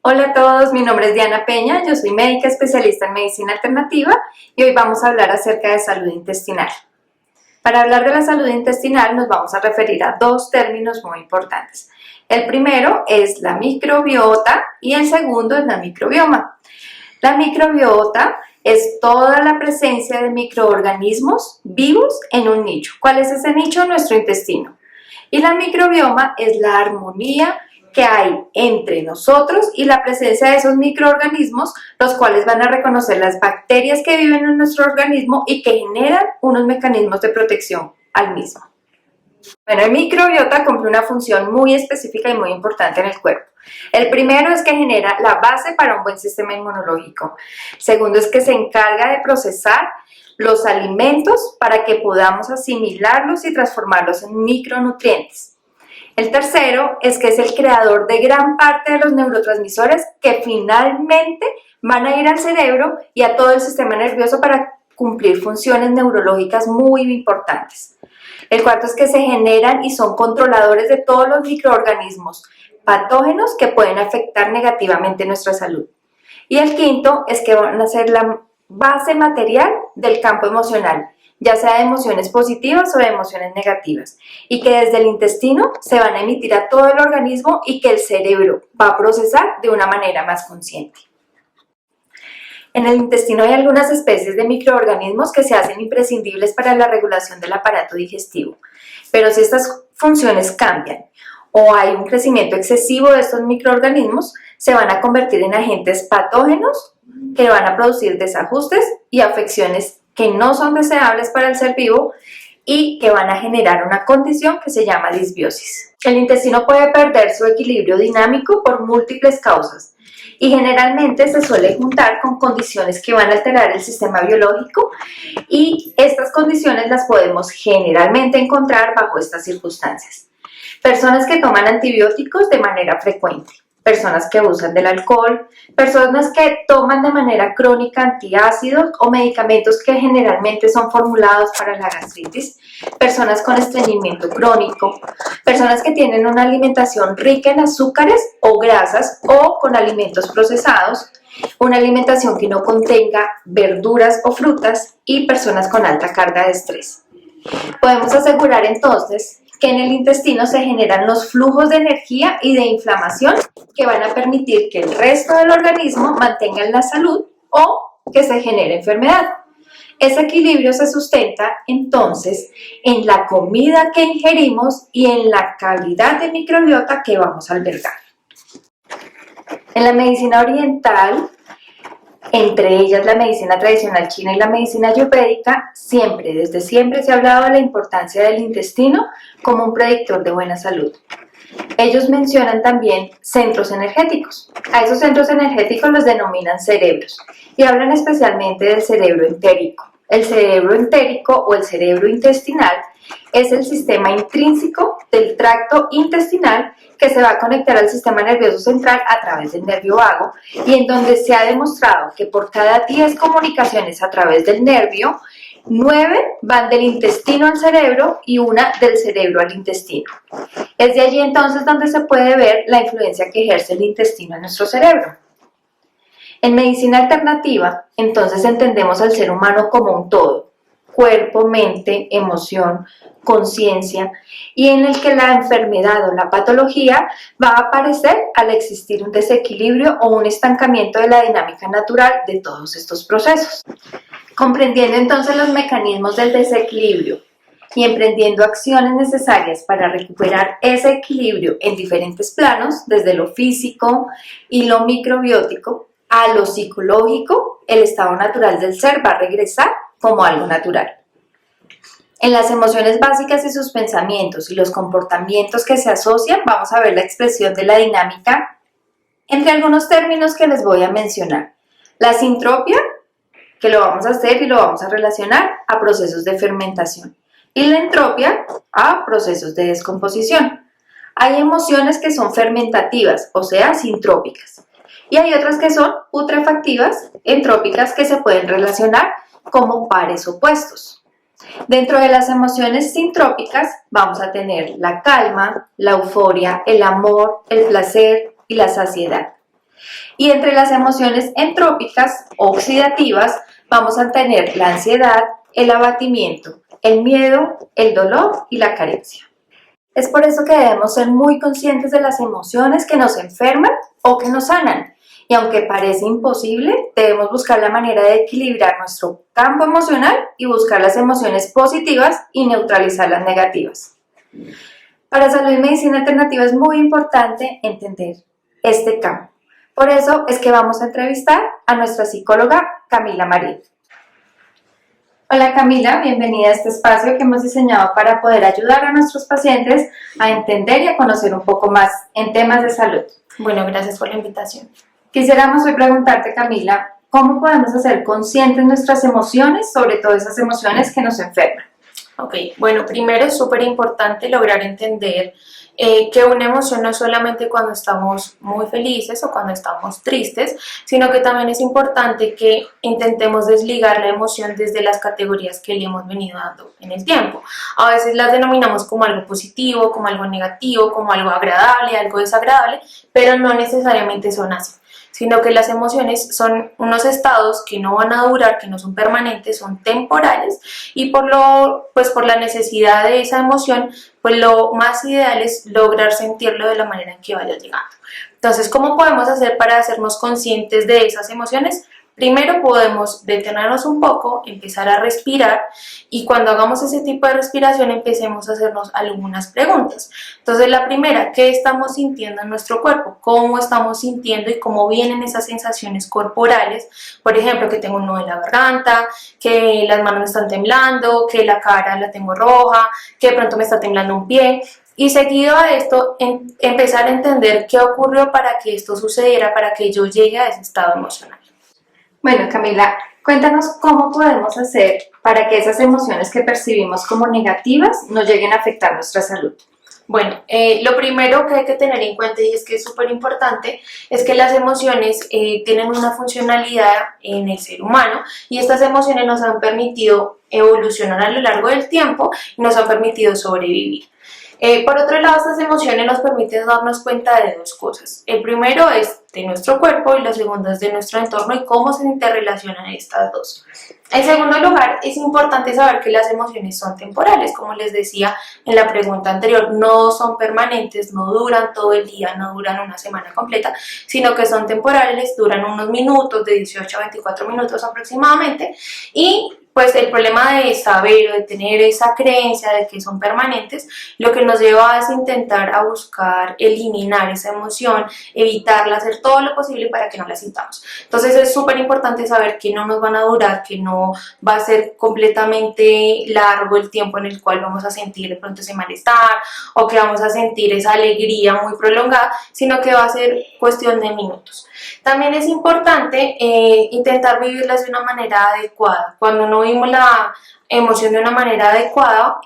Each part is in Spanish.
Hola a todos, mi nombre es Diana Peña, yo soy médica especialista en medicina alternativa y hoy vamos a hablar acerca de salud intestinal. Para hablar de la salud intestinal nos vamos a referir a dos términos muy importantes. El primero es la microbiota y el segundo es la microbioma. La microbiota es toda la presencia de microorganismos vivos en un nicho. ¿Cuál es ese nicho? Nuestro intestino. Y la microbioma es la armonía que hay entre nosotros y la presencia de esos microorganismos, los cuales van a reconocer las bacterias que viven en nuestro organismo y que generan unos mecanismos de protección al mismo. Bueno, el microbiota cumple una función muy específica y muy importante en el cuerpo. El primero es que genera la base para un buen sistema inmunológico. El segundo es que se encarga de procesar los alimentos para que podamos asimilarlos y transformarlos en micronutrientes. El tercero es que es el creador de gran parte de los neurotransmisores que finalmente van a ir al cerebro y a todo el sistema nervioso para cumplir funciones neurológicas muy importantes. El cuarto es que se generan y son controladores de todos los microorganismos patógenos que pueden afectar negativamente nuestra salud. Y el quinto es que van a ser la base material del campo emocional, ya sea de emociones positivas o de emociones negativas, y que desde el intestino se van a emitir a todo el organismo y que el cerebro va a procesar de una manera más consciente. En el intestino hay algunas especies de microorganismos que se hacen imprescindibles para la regulación del aparato digestivo, pero si estas funciones cambian o hay un crecimiento excesivo de estos microorganismos, se van a convertir en agentes patógenos que van a producir desajustes y afecciones que no son deseables para el ser vivo y que van a generar una condición que se llama disbiosis. El intestino puede perder su equilibrio dinámico por múltiples causas y generalmente se suele juntar con condiciones que van a alterar el sistema biológico y estas condiciones las podemos generalmente encontrar bajo estas circunstancias. Personas que toman antibióticos de manera frecuente, personas que abusan del alcohol, personas que toman de manera crónica antiácidos o medicamentos que generalmente son formulados para la gastritis, personas con estreñimiento crónico, personas que tienen una alimentación rica en azúcares o grasas o con alimentos procesados, una alimentación que no contenga verduras o frutas y personas con alta carga de estrés. Podemos asegurar entonces que en el intestino se generan los flujos de energía y de inflamación que van a permitir que el resto del organismo mantenga la salud o que se genere enfermedad. Ese equilibrio se sustenta entonces en la comida que ingerimos y en la calidad de microbiota que vamos a albergar. En la medicina oriental, entre ellas la medicina tradicional china y la medicina ayurvédica, desde siempre se ha hablado de la importancia del intestino como un predictor de buena salud. Ellos mencionan también centros energéticos. A esos centros energéticos los denominan cerebros y hablan especialmente del cerebro entérico. El cerebro entérico o el cerebro intestinal es el sistema intrínseco del tracto intestinal que se va a conectar al sistema nervioso central a través del nervio vago y en donde se ha demostrado que por cada 10 comunicaciones a través del nervio, 9 van del intestino al cerebro y una del cerebro al intestino. Es de allí entonces donde se puede ver la influencia que ejerce el intestino en nuestro cerebro. En medicina alternativa, entonces entendemos al ser humano como un todo, cuerpo, mente, emoción, conciencia, y en el que la enfermedad o la patología va a aparecer al existir un desequilibrio o un estancamiento de la dinámica natural de todos estos procesos. Comprendiendo entonces los mecanismos del desequilibrio y emprendiendo acciones necesarias para recuperar ese equilibrio en diferentes planos, desde lo físico y lo microbiótico a lo psicológico, el estado natural del ser va a regresar como algo natural. En las emociones básicas y sus pensamientos y los comportamientos que se asocian, vamos a ver la expresión de la dinámica entre algunos términos que les voy a mencionar. La sintropia, que lo vamos a hacer y lo vamos a relacionar a procesos de fermentación, y la entropia a procesos de descomposición. Hay emociones que son fermentativas, o sea, sintrópicas, y hay otras que son putrefactivas, entrópicas, que se pueden relacionar como pares opuestos. Dentro de las emociones sintrópicas vamos a tener la calma, la euforia, el amor, el placer y la saciedad. Y entre las emociones entrópicas oxidativas vamos a tener la ansiedad, el abatimiento, el miedo, el dolor y la carencia. Es por eso que debemos ser muy conscientes de las emociones que nos enferman o que nos sanan. Y aunque parece imposible, debemos buscar la manera de equilibrar nuestro campo emocional y buscar las emociones positivas y neutralizar las negativas. Para salud y medicina alternativa es muy importante entender este campo. Por eso es que vamos a entrevistar a nuestra psicóloga Camila Marín. Hola Camila, bienvenida a este espacio que hemos diseñado para poder ayudar a nuestros pacientes a entender y a conocer un poco más en temas de salud. Bueno, gracias por la invitación. Quisiéramos hoy preguntarte, Camila, ¿cómo podemos hacer conscientes nuestras emociones, sobre todo esas emociones que nos enferman? Ok, bueno, primero es súper importante lograr entender que una emoción no es solamente cuando estamos muy felices o cuando estamos tristes, sino que también es importante que intentemos desligar la emoción desde las categorías que le hemos venido dando en el tiempo. A veces las denominamos como algo positivo, como algo negativo, como algo agradable, algo desagradable, pero no necesariamente son así, sino que las emociones son unos estados que no van a durar, que no son permanentes, son temporales, y por la necesidad de esa emoción, pues lo más ideal es lograr sentirlo de la manera en que vaya llegando. Entonces, ¿cómo podemos hacer para hacernos conscientes de esas emociones? Primero podemos detenernos un poco, empezar a respirar, y cuando hagamos ese tipo de respiración empecemos a hacernos algunas preguntas. Entonces la primera, ¿qué estamos sintiendo en nuestro cuerpo? ¿Cómo estamos sintiendo y cómo vienen esas sensaciones corporales? Por ejemplo, que tengo un nudo en la garganta, que las manos me están temblando, que la cara la tengo roja, que de pronto me está temblando un pie. Y seguido a esto, empezar a entender qué ocurrió para que esto sucediera, para que yo llegue a ese estado emocional. Bueno, Camila, cuéntanos cómo podemos hacer para que esas emociones que percibimos como negativas no lleguen a afectar nuestra salud. Bueno, lo primero que hay que tener en cuenta, y es que es súper importante, es que las emociones tienen una funcionalidad en el ser humano, y estas emociones nos han permitido evolucionar a lo largo del tiempo y nos han permitido sobrevivir. Por otro lado, estas emociones nos permiten darnos cuenta de dos cosas. El primero es de nuestro cuerpo y lo segundo es de nuestro entorno y cómo se interrelacionan estas dos. En segundo lugar, es importante saber que las emociones son temporales, como les decía en la pregunta anterior, no son permanentes, no duran todo el día, no duran una semana completa, sino que son temporales, duran unos minutos, de 18 a 24 minutos aproximadamente, y pues el problema de saber o de tener esa creencia de que son permanentes, lo que nos lleva es intentar a buscar eliminar esa emoción, evitarla, hacer todo lo posible para que no la sintamos. Entonces es súper importante saber que no nos van a durar, que no va a ser completamente largo el tiempo en el cual vamos a sentir de pronto ese malestar o que vamos a sentir esa alegría muy prolongada, sino que va a ser cuestión de minutos. También es importante intentar vivirlas de una manera adecuada. Cuando no vimos la emoción de una manera adecuada,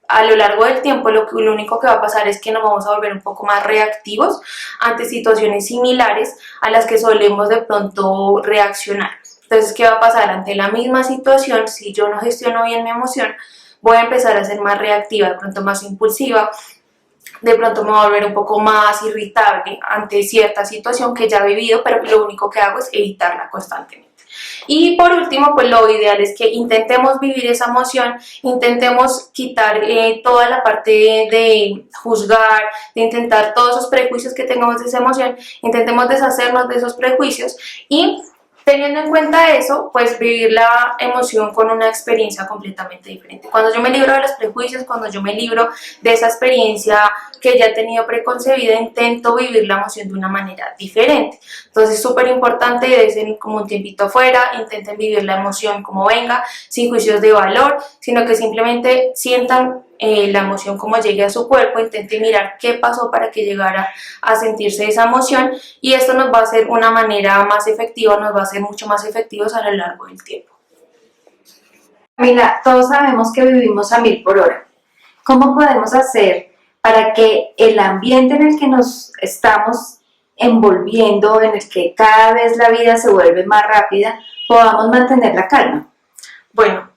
a lo largo del tiempo lo único que va a pasar es que nos vamos a volver un poco más reactivos ante situaciones similares a las que solemos de pronto reaccionar. Entonces, ¿qué va a pasar? Ante la misma situación, si yo no gestiono bien mi emoción, voy a empezar a ser más reactiva, de pronto más impulsiva, de pronto me voy a volver un poco más irritable ante cierta situación que ya he vivido, pero lo único que hago es evitarla constantemente. Y por último, pues lo ideal es que intentemos vivir esa emoción, intentemos quitar toda la parte de juzgar, de intentar todos esos prejuicios que tengamos de esa emoción, intentemos deshacernos de esos prejuicios y teniendo en cuenta eso, pues vivir la emoción con una experiencia completamente diferente. Cuando yo me libro de los prejuicios, cuando yo me libro de esa experiencia que ya he tenido preconcebida, intento vivir la emoción de una manera diferente. Entonces es súper importante, desen como un tiempito afuera, intenten vivir la emoción como venga, sin juicios de valor, sino que simplemente sientan la emoción como llegue a su cuerpo, intenten mirar qué pasó para que llegara a sentirse esa emoción, y esto nos va a hacer una manera más efectiva, nos va a hacer mucho más efectivos a lo largo del tiempo. Camila, todos sabemos que vivimos a 1000 por hora. ¿Cómo podemos hacer para que el ambiente en el que nos estamos envolviendo, en el que cada vez la vida se vuelve más rápida, podamos mantener la calma? Bueno,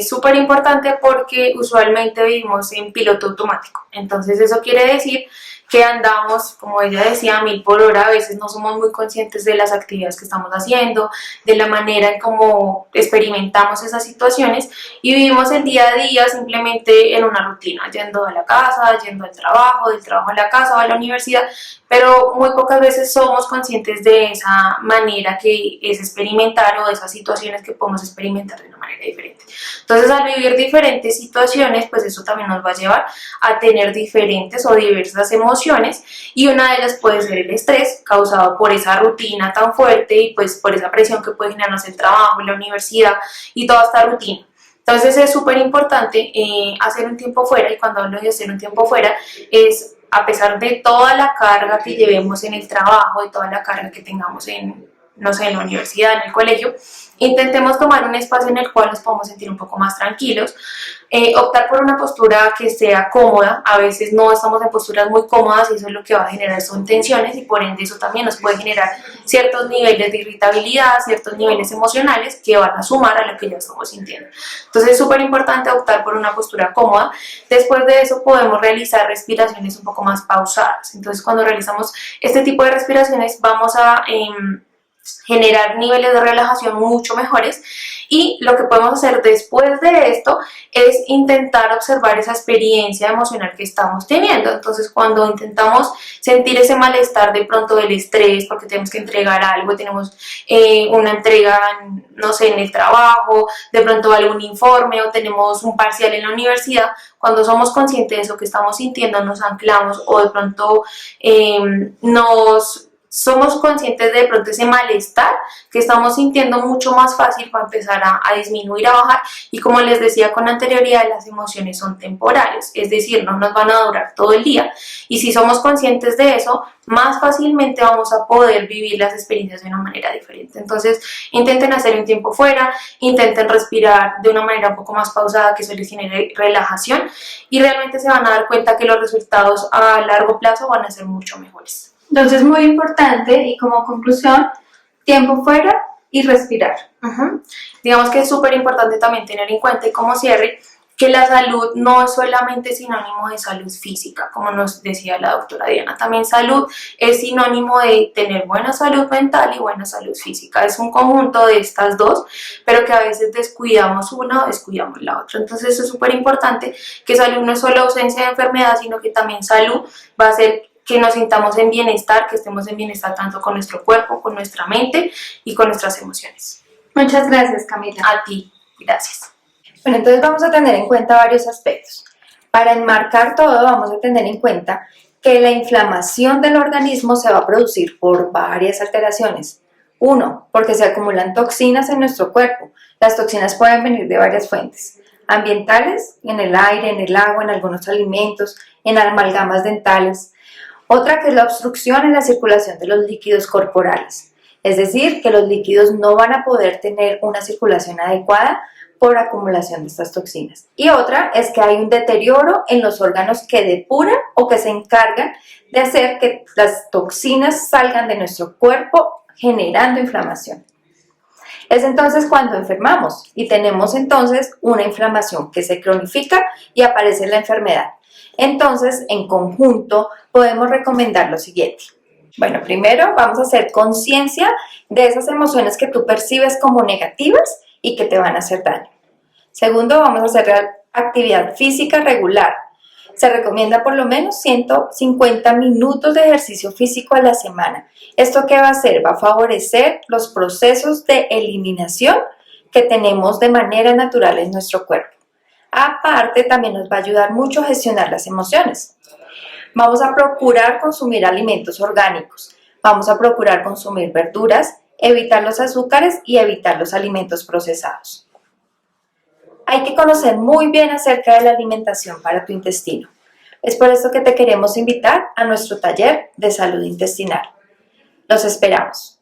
súper importante porque usualmente vivimos en piloto automático. Entonces eso quiere decir que andamos, como ella decía, a 1000 por hora, a veces no somos muy conscientes de las actividades que estamos haciendo, de la manera en cómo experimentamos esas situaciones y vivimos el día a día simplemente en una rutina, yendo a la casa, yendo al trabajo, del trabajo a la casa o a la universidad, pero muy pocas veces somos conscientes de esa manera que es experimentar o de esas situaciones que podemos experimentar de una manera diferente. Entonces, al vivir diferentes situaciones, pues eso también nos va a llevar a tener diferentes o diversas emociones y una de ellas puede ser el estrés causado por esa rutina tan fuerte y pues por esa presión que puede generarnos el trabajo, la universidad y toda esta rutina. Entonces es súper importante hacer un tiempo fuera, y cuando hablo de hacer un tiempo fuera es a pesar de toda la carga que llevemos en el trabajo, de toda la carga que tengamos en, no sé, en la universidad, en el colegio, intentemos tomar un espacio en el cual nos podamos sentir un poco más tranquilos, optar por una postura que sea cómoda. A veces no estamos en posturas muy cómodas y eso es lo que va a generar son tensiones y por ende eso también nos puede generar ciertos niveles de irritabilidad, ciertos niveles emocionales que van a sumar a lo que ya estamos sintiendo. Entonces es súper importante optar por una postura cómoda. Después de eso podemos realizar respiraciones un poco más pausadas. Entonces cuando realizamos este tipo de respiraciones vamos a generar niveles de relajación mucho mejores y lo que podemos hacer después de esto es intentar observar esa experiencia emocional que estamos teniendo. Entonces cuando intentamos sentir ese malestar de pronto del estrés porque tenemos que entregar algo, tenemos una entrega, no sé, en el trabajo, de pronto algún informe o tenemos un parcial en la universidad, cuando somos conscientes de eso que estamos sintiendo nos anclamos o de pronto somos conscientes de pronto ese malestar que estamos sintiendo, mucho más fácil para empezar a disminuir, a bajar. Y como les decía con anterioridad, las emociones son temporales, es decir, no nos van a durar todo el día, y si somos conscientes de eso, más fácilmente vamos a poder vivir las experiencias de una manera diferente. Entonces intenten hacer un tiempo fuera, intenten respirar de una manera un poco más pausada, que eso les genere relajación, y realmente se van a dar cuenta que los resultados a largo plazo van a ser mucho mejores. Entonces, muy importante y como conclusión, tiempo fuera y respirar. Digamos que es súper importante también tener en cuenta y como cierre que la salud no es solamente sinónimo de salud física, como nos decía la doctora Diana. También salud es sinónimo de tener buena salud mental y buena salud física. Es un conjunto de estas dos, pero que a veces descuidamos una o descuidamos la otra. Entonces eso es súper importante, que salud no es solo ausencia de enfermedad, sino que también salud va a ser que nos sintamos en bienestar, que estemos en bienestar tanto con nuestro cuerpo, con nuestra mente y con nuestras emociones. Muchas gracias, Camila. A ti, gracias. Bueno, entonces vamos a tener en cuenta varios aspectos. Para enmarcar todo, vamos a tener en cuenta que la inflamación del organismo se va a producir por varias alteraciones. Uno, porque se acumulan toxinas en nuestro cuerpo. Las toxinas pueden venir de varias fuentes: ambientales, en el aire, en el agua, en algunos alimentos, en amalgamas dentales. Otra, que es la obstrucción en la circulación de los líquidos corporales, es decir, que los líquidos no van a poder tener una circulación adecuada por acumulación de estas toxinas. Y otra es que hay un deterioro en los órganos que depuran o que se encargan de hacer que las toxinas salgan de nuestro cuerpo, generando inflamación. Es entonces cuando enfermamos y tenemos entonces una inflamación que se cronifica y aparece la enfermedad. Entonces, en conjunto, podemos recomendar lo siguiente. Bueno, primero vamos a hacer conciencia de esas emociones que tú percibes como negativas y que te van a hacer daño. Segundo, vamos a hacer actividad física regular. Se recomienda por lo menos 150 minutos de ejercicio físico a la semana. ¿Esto qué va a hacer? Va a favorecer los procesos de eliminación que tenemos de manera natural en nuestro cuerpo. Aparte, también nos va a ayudar mucho a gestionar las emociones. Vamos a procurar consumir alimentos orgánicos. Vamos a procurar consumir verduras, evitar los azúcares y evitar los alimentos procesados. Hay que conocer muy bien acerca de la alimentación para tu intestino. Es por esto que te queremos invitar a nuestro taller de salud intestinal. Los esperamos.